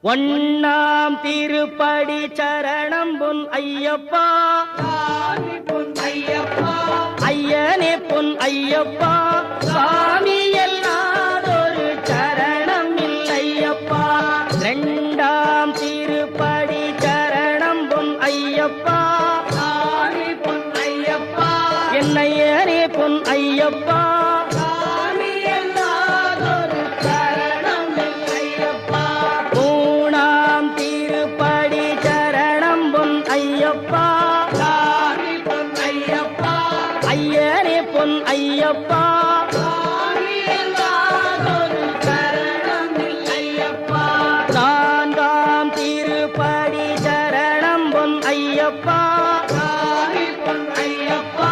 ஒண்ணாம் திருப்படி சரணம் பொன் ஐயப்பா, பொன் ஐயப்பா, ஐயனே பொன் ஐயப்பா, சாமி எல்லாதொரு சரணம் இல்லையப்பா. இரண்டாம் திருப்படி சரணம் பொன் ஐயப்பா, பொன் ஐயப்பா, என்னையனே பொன் ஐயப்பா, சாமி எல்லாதொரு சரணம் இல்லையப்பா. மூணாம் திருப்படி சரணம் பொன் ஐயப்பா, பொன் ஐயப்பா, ஐயனே பொன் ஐயப்பா, சாமி எல்லாதொரு சரணம் இல்லையப்பா. நான்காம் திருப்படி சரணம் பொன் ஐயப்பா, பொன் ஐயப்பா,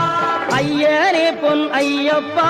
ஐயனே பொன் ஐயப்பா,